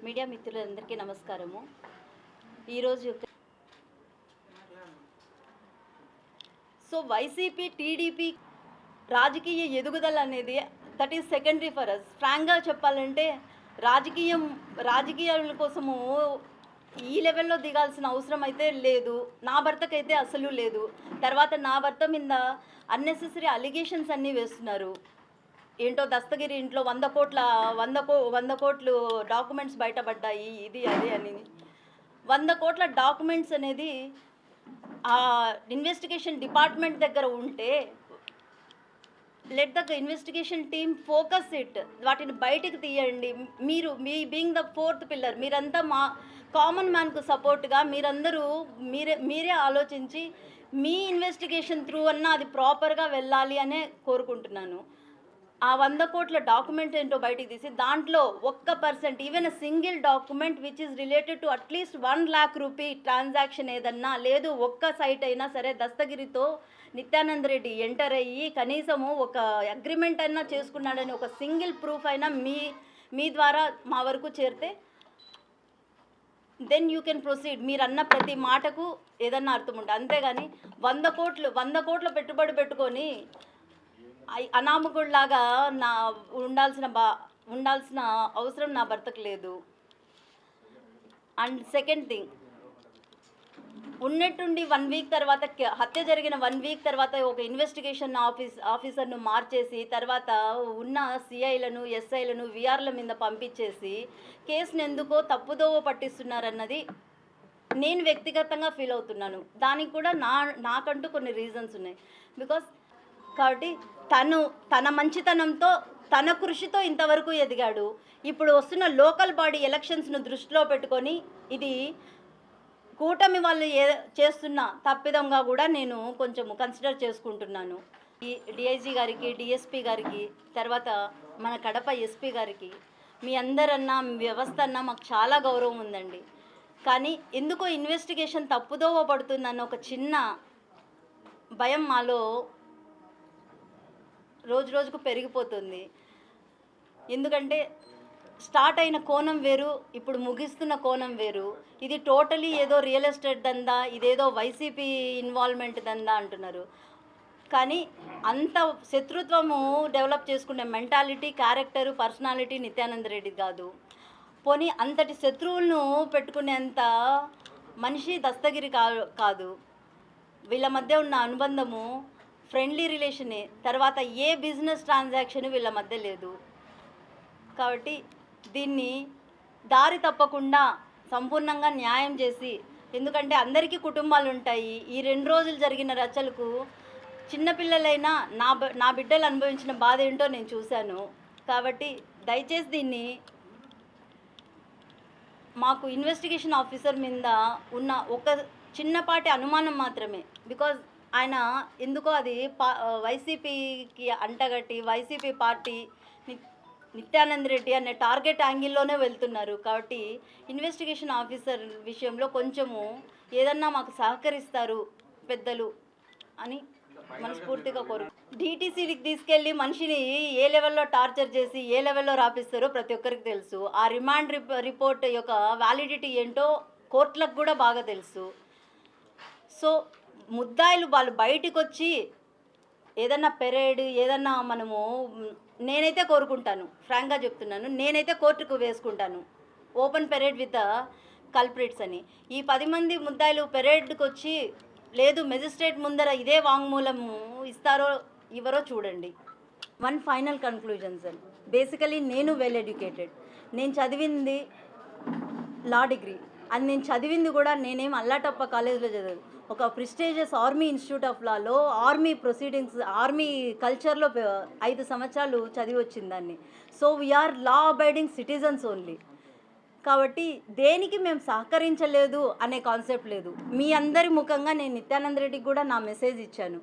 Media మిత్రులందరికీ నమస్కారము. ఈరోజు వైసీపీ టీడీపీ రాజకీయ ఎదుగుదల అనేది that is secondary for us. ఫ్రాంక్గా చెప్పాలంటే రాజకీయాల కోసము ఈ లెవెల్లో దిగాల్సిన అవసరం అయితే లేదు. నా భర్తకైతే అసలు లేదు. తర్వాత నా భర్త మీద అన్నెసెసరీ అలిగేషన్స్ అన్నీ వేస్తున్నారు. ఏంటో దస్తగిరి ఇంట్లో 100 కోట్లు డాక్యుమెంట్స్ బయటపడ్డాయి, ఇది అదే అని. 100 కోట్ల డాక్యుమెంట్స్ అనేది ఆ ఇన్వెస్టిగేషన్ డిపార్ట్మెంట్ దగ్గర ఉంటే let the investigation team focus it, వాటిని బయటికి తీయండి. మీ బీయింగ్ ద ఫోర్త్ పిల్లర్, మీరంతా మా కామన్ మ్యాన్కు సపోర్ట్గా మీరందరూ మీరే ఆలోచించి మీ ఇన్వెస్టిగేషన్ త్రూ అన్నా అది ప్రాపర్గా వెళ్ళాలి అనే కోరుకుంటున్నాను. ఆ 100 కోట్ల డాక్యుమెంట్ ఏంటో బయటికి తీసి దాంట్లో 1% even single document which is related to at least 1 lakh rupee transaction ఏదన్నా లేదు, ఒక్క సైట్ అయినా సరే దస్తగిరితో నిత్యానంద రెడ్డి ఎంటర్ అయ్యి కనీసము ఒక అగ్రిమెంట్ అయినా చేసుకున్నాడని ఒక సింగిల్ ప్రూఫ్ అయినా మీ ద్వారా మా వరకు చేరితే దెన్ యూ కెన్ ప్రొసీడ్. మీరు అన్న ప్రతి మాటకు ఏదన్నా అర్థం ఉంటుంది. అంతేగాని 100 కోట్ల పెట్టుబడి పెట్టుకొని అనామకుడిలాగా ఉండాల్సిన అవసరం నా భర్తకు లేదు. అండ్ సెకండ్ థింగ్, ఉన్నట్టుండి 1 వీక్ తర్వాత హత్య జరిగిన 1 వీక్ తర్వాత ఒక ఇన్వెస్టిగేషన్ ఆఫీసర్ను మార్చేసి తర్వాత ఉన్న సిఐలను ఎస్ఐలను విఆర్ల మీద పంపించేసి కేసును ఎందుకో తప్పుదోవ పట్టిస్తున్నారన్నది నేను వ్యక్తిగతంగా ఫీల్ అవుతున్నాను. దానికి కూడా నాకంటూ కొన్ని రీజన్స్ ఉన్నాయి. కాబట్టి తన మంచితనంతో తన కృషితో ఇంతవరకు ఎదిగాడు. ఇప్పుడు వస్తున్న లోకల్ బాడీ ఎలక్షన్స్ను దృష్టిలో పెట్టుకొని ఇది కూటమి వాళ్ళు చేస్తున్న తప్పిదంగా కూడా నేను కొంచెం కన్సిడర్ చేసుకుంటున్నాను. ఈ డిఐజీ గారికి, డిఎస్పీ గారికి, తర్వాత మన కడప ఎస్పీ గారికి, మీ అందరన్నా వ్యవస్థ అన్నా మాకు చాలా గౌరవం ఉందండి. కానీ ఎందుకో ఇన్వెస్టిగేషన్ తప్పుదోవ పడుతుందన్న ఒక చిన్న భయం మాలో రోజుకు పెరిగిపోతుంది. ఎందుకంటే స్టార్ట్ అయిన కోణం వేరు, ఇప్పుడు ముగిస్తున్న కోణం వేరు. ఇది టోటలీ ఏదో రియల్ ఎస్టేట్ దందా, ఇదేదో వైసీపీ ఇన్వాల్వ్మెంట్ దందా అంటున్నారు. కానీ అంత శత్రుత్వము డెవలప్ చేసుకునే mentality, character, personality Nithyananda Reddy కాదు. పోనీ అంతటి శత్రువులను పెట్టుకునేంత మనిషి దస్తగిరి కాదు. వీళ్ళ మధ్య ఉన్న అనుబంధము ఫ్రెండ్లీ రిలేషనే. తర్వాత ఏ బిజినెస్ ట్రాన్సాక్షన్ వీళ్ళ మధ్య లేదు. కాబట్టి దీన్ని దారి తప్పకుండా సంపూర్ణంగా న్యాయం చేసి, ఎందుకంటే అందరికీ కుటుంబాలు ఉంటాయి. ఈ 2 రోజులు జరిగిన రచ్చలకు చిన్నపిల్లలైనా నా బిడ్డలు అనుభవించిన బాధ ఏంటో నేను చూశాను. కాబట్టి దయచేసి దీన్ని మాకు ఇన్వెస్టిగేషన్ ఆఫీసర్ మీద ఉన్న ఒక చిన్నపాటి అనుమానం మాత్రమే. బికాజ్ ఆయన ఎందుకో అది వైసీపీకి అంటగట్టి వైసీపీ పార్టీ నిత్యానంద రెడ్డి అనే టార్గెట్ యాంగిల్లోనే వెళ్తున్నారు. కాబట్టి ఇన్వెస్టిగేషన్ ఆఫీసర్ విషయంలో కొంచెము ఏదన్నా మాకు సహకరిస్తారు పెద్దలు అని మనస్ఫూర్తిగా డీటీసీకి తీసుకెళ్ళి మనిషిని ఏ లెవెల్లో టార్చర్ చేసి ఏ లెవెల్లో రాపిస్తారో ప్రతి ఒక్కరికి తెలుసు. ఆ రిమాండ్ రిపోర్ట్ యొక్క వ్యాలిడిటీ ఏంటో కోర్టులకు కూడా బాగా తెలుసు. సో ముద్దాయిలు వాళ్ళు బయటికి వచ్చి ఏదన్నా పెరేడ్ ఏదన్నా నేనైతే కోరుకుంటాను, ఫ్రాంక్గా చెప్తున్నాను, నేనైతే కోర్టుకు వేసుకుంటాను ఓపెన్ పెరేడ్ విత్ కల్ప్రిట్స్ అని. ఈ 10 మంది ముద్దాయిలు పెరేడ్కి వచ్చి లేదు మెజిస్ట్రేట్ ముందర ఇదే వాంగ్మూలము ఇస్తారో ఇవరో చూడండి. One final conclusion sir, basically నేను వెల్ ఎడ్యుకేటెడ్, నేను చదివింది లా డిగ్రీ. అది నేను చదివింది కూడా నేనేం అల్లాటప్ప కాలేజ్లో చదివాను. ఒక ప్రిస్టేజియస్ ఆర్మీ ఇన్స్టిట్యూట్ ఆఫ్ లాలో ఆర్మీ ప్రొసీడింగ్స్, ఆర్మీ కల్చర్లో 5 సంవత్సరాలు చదివి వచ్చింది దాన్ని. So we are law abiding citizens only. కాబట్టి దేనికి మేము సహకరించలేదు అనే కాన్సెప్ట్ లేదు. మీ అందరి ముఖంగా నేను నిత్యానంద రెడ్డికి కూడా నా మెసేజ్ ఇచ్చాను.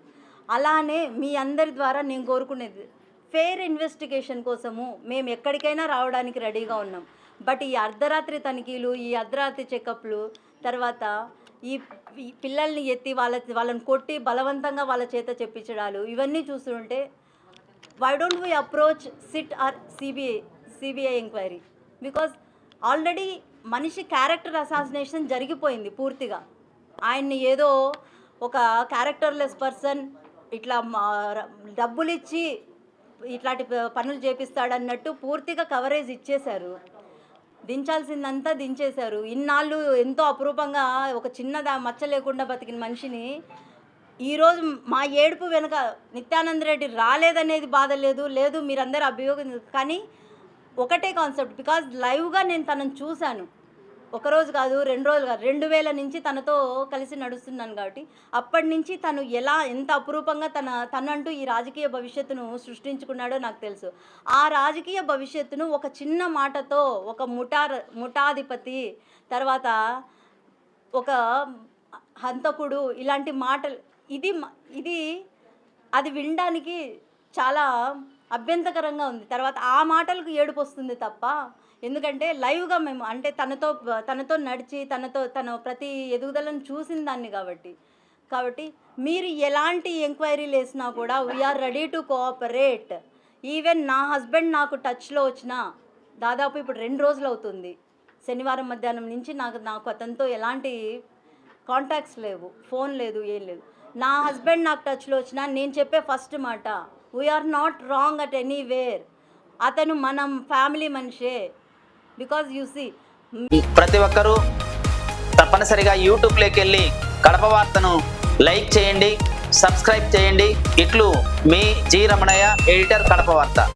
అలానే మీ అందరి ద్వారా నేను కోరుకునేది ఫెయిర్ ఇన్వెస్టిగేషన్ కోసము మేము ఎక్కడికైనా రావడానికి రెడీగా ఉన్నాం. బట్ ఈ అర్ధరాత్రి తనిఖీలు, ఈ అర్ధరాత్రి చెకప్లు, తర్వాత ఈ పిల్లల్ని ఎత్తి వాళ్ళని కొట్టి బలవంతంగా వాళ్ళ చేత చెప్పించడాలు, ఇవన్నీ చూస్తుంటే why don't we approach SIT or CBI enquiry? Because already మనిషి క్యారెక్టర్ అసాసినేషన్ జరిగిపోయింది పూర్తిగా. ఆయన్ని ఏదో ఒక క్యారెక్టర్లెస్ పర్సన్, ఇట్లా డబ్బులు ఇచ్చి ఇట్లాంటి పనులు చేపిస్తాడన్నట్టు పూర్తిగా కవరేజ్ ఇచ్చేశారు. దించాల్సిందంతా దించేశారు. ఇన్నాళ్ళు ఎంతో అపురూపంగా ఒక మచ్చ లేకుండా బతికిన మనిషిని ఈరోజు మా ఏడుపు వెనుక నిత్యానంద రెడ్డి రాలేదనేది బాధ లేదు మీరందరూ అభియోగం. కానీ ఒకటే కాన్సెప్ట్, బికాజ్ లైవ్గా నేను తనను చూశాను. ఒకరోజు కాదు, 2 రోజులు కాదు, 2000 నుంచి తనతో కలిసి నడుస్తున్నాను కాబట్టి అప్పటి నుంచి తను ఎంత అపురూపంగా తనంటూ ఈ రాజకీయ భవిష్యత్తును సృష్టించుకున్నాడో నాకు తెలుసు. ఆ రాజకీయ భవిష్యత్తును ఒక చిన్న మాటతో, ఒక ముఠాధిపతి, తర్వాత ఒక హంతకుడు, ఇలాంటి మాటలు, ఇది అది వినడానికి చాలా అభ్యంతకరంగా ఉంది. తర్వాత ఆ మాటలకు ఏడుపు వస్తుంది తప్ప, ఎందుకంటే లైవ్గా మేము అంటే తనతో నడిచి తన ప్రతి ఎదుగుదలను చూసిన దాన్ని కాబట్టి మీరు ఎలాంటి ఎంక్వైరీలు వేసినా కూడా we are ready to cooperate. Even నా హస్బెండ్ నాకు టచ్లో వచ్చిన దాదాపు ఇప్పుడు 2 రోజులు అవుతుంది. శనివారం మధ్యాహ్నం నుంచి నాకు అతనితో ఎలాంటి కాంటాక్ట్స్ లేవు, ఫోన్ లేదు, ఏం లేదు. నా హస్బెండ్ నాకు టచ్లో వచ్చినా నేను చెప్పే ఫస్ట్ మాట, we are not wrong at anywhere. అతను మనం ఫ్యామిలీ మనిషే. బికాజ్ యూ సీ, ప్రతి ఒక్కరూ తప్పనిసరిగా యూట్యూబ్లోకి వెళ్ళి కడప వార్తను లైక్ చేయండి, సబ్స్క్రైబ్ చేయండి. ఇట్లు మీ జి రమణయ్య, ఎడిటర్, కడప వార్త.